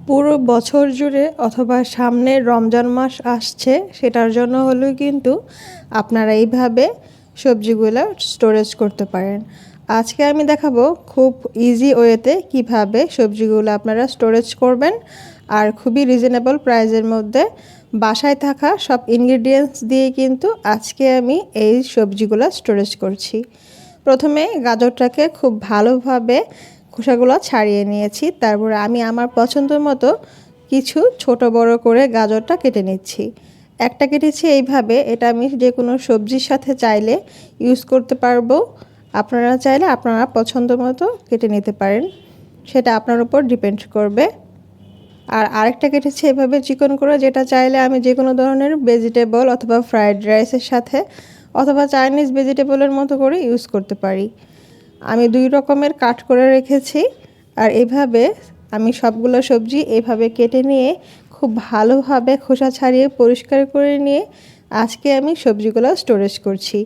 পুরো বছর জুড়ে অথবা সামনের রমজান মাস আসছে সেটার জন্য হলেও কিন্তু আপনারা এইভাবে সবজিগুলো স্টোরেজ করতে পারেন। আজকে আমি দেখাবো খুব ইজি ওয়েতে কিভাবে সবজিগুলো আপনারা স্টোরেজ করবেন আর খুবই রিজনেবল প্রাইসের মধ্যে বাসায় থাকা সব ইনগ্রিডিয়েন্টস দিয়ে কিন্তু আজকে আমি এই সবজিগুলো স্টোরেজ করছি। প্রথমে গাজরটাকে খুব ভালোভাবে খোসাগুলো ছাড়িয়ে নিয়েছি। তারপরে আমি আমার পছন্দ মতো কিছু ছোট বড় করে গাজরটা কেটে নিচ্ছি। একটা কেটেছি এইভাবে, এটা আমি যে কোনো সবজির সাথে চাইলে ইউজ করতে পারবো। আপনারা চাইলে আপনারা পছন্দ মতো কেটে নিতে পারেন, সেটা আপনার উপর ডিপেন্ড করবে। আর আরেকটা কেটেছি এভাবে চিকন করে, যেটা চাইলে আমি যে কোনো ধরনের ভেজিটেবল অথবা ফ্রাইড রাইসের সাথে অথবা চাইনিজ ভেজিটেবলের মতো করে ইউজ করতে পারি। আমি 2 রকমের কাট করে রেখেছি। আর এভাবে আমি সবগুলো সবজি এভাবে কেটে নিয়ে খুব ভালোভাবে খোসা ছাড়িয়ে পরিষ্কার করে নিয়ে আজকে আমি সবজিগুলো স্টোরেজ করছি।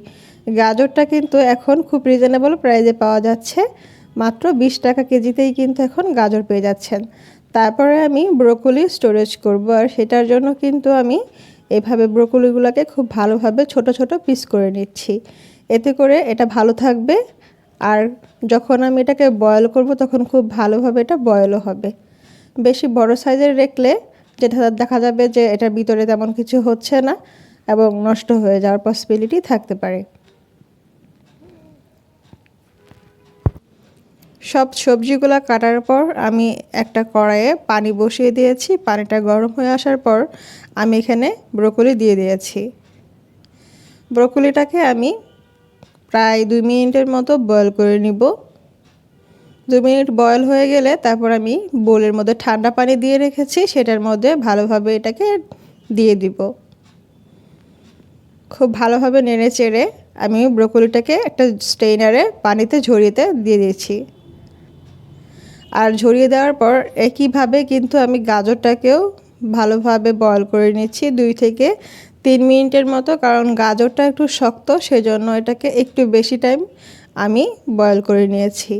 গাজরটা কিন্তু এখন খুব রিজনেবল প্রাইসে পাওয়া যাচ্ছে, মাত্র 20 টাকা কেজিতেই কিন্তু এখন গাজর পেয়ে যাচ্ছেন। তারপরে আমি ব্রোকলি স্টোরেজ করব, আর সেটার জন্য কিন্তু আমি এভাবে ব্রোকলিগুলোকে খুব ভালোভাবে ছোট ছোট পিস করে নিচ্ছি। এতে করে এটা ভালো থাকবে, আর যখন আমি এটাকে বয়েল করব তখন খুব ভালোভাবে এটা বয়েলও হবে। বেশি বড় সাইজের রাখলে যেটা দেখা যাবে যে এটার ভিতরে তেমন কিছু হচ্ছে না এবং নষ্ট হয়ে যাওয়ার পসিবিলিটি থাকতে পারে। সব সবজিগুলো কাটার পর আমি একটা কড়াইয়ে পানি বসিয়ে দিয়েছি। পানিটা গরম হয়ে আসার পর আমি এখানে ব্রোকলি দিয়ে দিয়েছি। ব্রোকলিটাকে আমি প্রায় 2 মিনিটের মতো বয়েল করে নিব। 2 মিনিট বয়েল হয়ে গেলে তারপর আমি বোলের মধ্যে ঠান্ডা পানি দিয়ে রেখেছি, সেটার মধ্যে ভালোভাবে এটাকে দিয়ে দিব। খুব ভালোভাবে নেড়ে চেড়ে আমি ব্রোকলিটাকে একটা স্ট্রেইনারে পানিতে ঝরিয়ে দিয়ে দিয়েছি। আর ঝরিয়ে দেওয়ার পর একইভাবে কিন্তু আমি গাজরটাকেও ভালোভাবে বয়েল করে নিচ্ছি 2 থেকে 3 মিনিটের মতো, কারণ গাজরটা একটু শক্ত, সেজন্য এটাকে একটু বেশি টাইম আমি বয়েল করে নিয়েছি।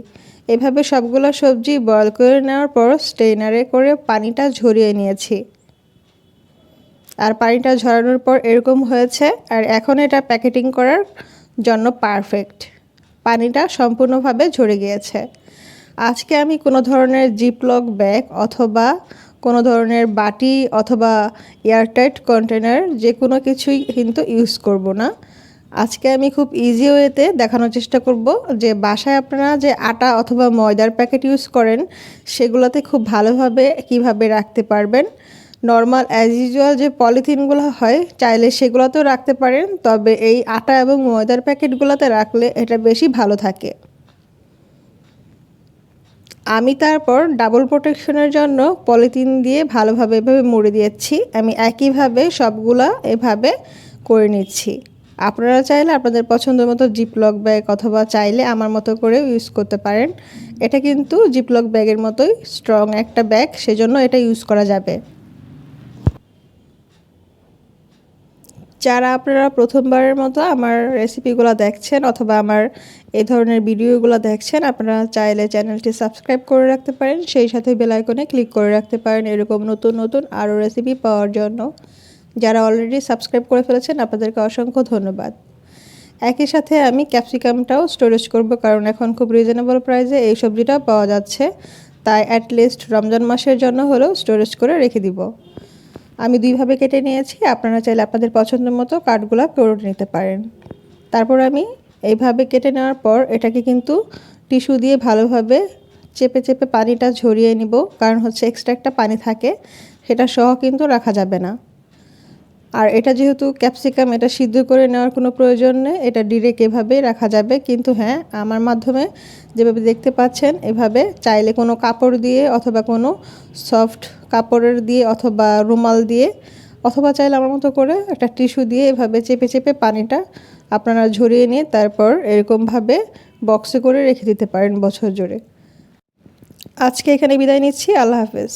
এভাবে সবগুলো সবজি বয়েল করে নেওয়ার পর স্ট্রেইনারে করে পানিটা ঝরিয়ে নিয়েছি। আর পানিটা ঝরানোর পর এরকম হয়েছে। আর এখন এটা প্যাকেটিং করার জন্য পারফেক্ট, পানিটা সম্পূর্ণভাবে ঝরে গিয়েছে। আজকে আমি কোনো ধরনের জিপলক ব্যাগ অথবা কোনো ধরনের বাটি অথবা এয়ারটাইট কন্টেনার যে কোনো কিছুই কিন্তু ইউজ করব না। আজকে আমি খুব ইজি ওয়েতে দেখানোর চেষ্টা করব যে বাসায় আপনারা যে আটা অথবা ময়দার প্যাকেট ইউজ করেন সেগুলোতে খুব ভালোভাবে কিভাবে রাখতে পারবেন। নর্মাল অ্যাজ ইউজুয়াল যে পলিথিনগুলো হয় চাইলে সেগুলোতেও রাখতে পারেন, তবে এই আটা এবং ময়দার প্যাকেটগুলোতে রাখলে এটা বেশি ভালো থাকে। আমি তারপর ডাবল প্রোটেকশনের জন্য পলিথিন দিয়ে ভালোভাবে এভাবে মুড়ে দিয়েছি। আমি একইভাবে সবগুলা এভাবে করে নিচ্ছি। আপনারা চাইলে আপনাদের পছন্দ মতো জিপলক ব্যাগ অথবা চাইলে আমার মতো করেও ইউজ করতে পারেন। এটা কিন্তু জিপলক ব্যাগের মতোই স্ট্রং একটা ব্যাগ, সেজন্য এটা ইউজ করা যাবে। যারা আপনারা প্রথমবারের মতো আমার রেসিপিগুলো দেখছেন অথবা আমার এই ধরনের ভিডিওগুলো দেখছেন, আপনারা চাইলে চ্যানেলটি সাবস্ক্রাইব করে রাখতে পারেন, সেই সাথে বেল আইকনে ক্লিক করে রাখতে পারেন এরকম নতুন নতুন আরও রেসিপি পাওয়ার জন্য। যারা অলরেডি সাবস্ক্রাইব করে ফেলেছেন আপনাদেরকে অসংখ্য ধন্যবাদ। একই সাথে আমি ক্যাপসিকামটাও স্টোরেজ করব, কারণ এখন খুব রিজনেবল প্রাইসে এই সবজিটাও পাওয়া যাচ্ছে, তাই অ্যাটলিস্ট রমজান মাসের জন্য হলেও স্টোরেজ করে রেখে দিব। আমি 2 ভাবে কেটে নিয়েছি, আপনারা চাইলে আপনাদের পছন্দ মতো কাটগুলো করে নিতে পারেন। তারপর আমি এইভাবে কেটে নেওয়ার পর এটাকে কিন্তু টিস্যু দিয়ে ভালোভাবে চেপে চেপে পানিটা ঝরিয়ে নিব, কারণ হচ্ছে এক্সট্রা একটা পানি থাকে, সেটা সহ কিন্তু রাখা যাবে না। আর এটা যেহেতু ক্যাপসিকাম, এটা সিদ্ধ করে নেওয়ার কোনো প্রয়োজন নেই, এটা ডিরেক্ট এভাবেই রাখা যাবে। কিন্তু হ্যাঁ, আমার মাধ্যমে যেভাবে দেখতে পাচ্ছেন এভাবে চাইলে কোনো কাপড় দিয়ে অথবা কোনো সফট কাপড়ের দিয়ে অথবা রুমাল দিয়ে অথবা চাইলে আমার মতো করে একটা টিস্যু দিয়ে এভাবে চেপে চেপে পানিটা আপনারা ঝরিয়ে নিয়ে তারপর এরকমভাবে বক্সে করে রেখে দিতে পারেন বছর জুড়ে। আজকে এখানে বিদায় নিচ্ছি। আল্লাহ হাফেজ।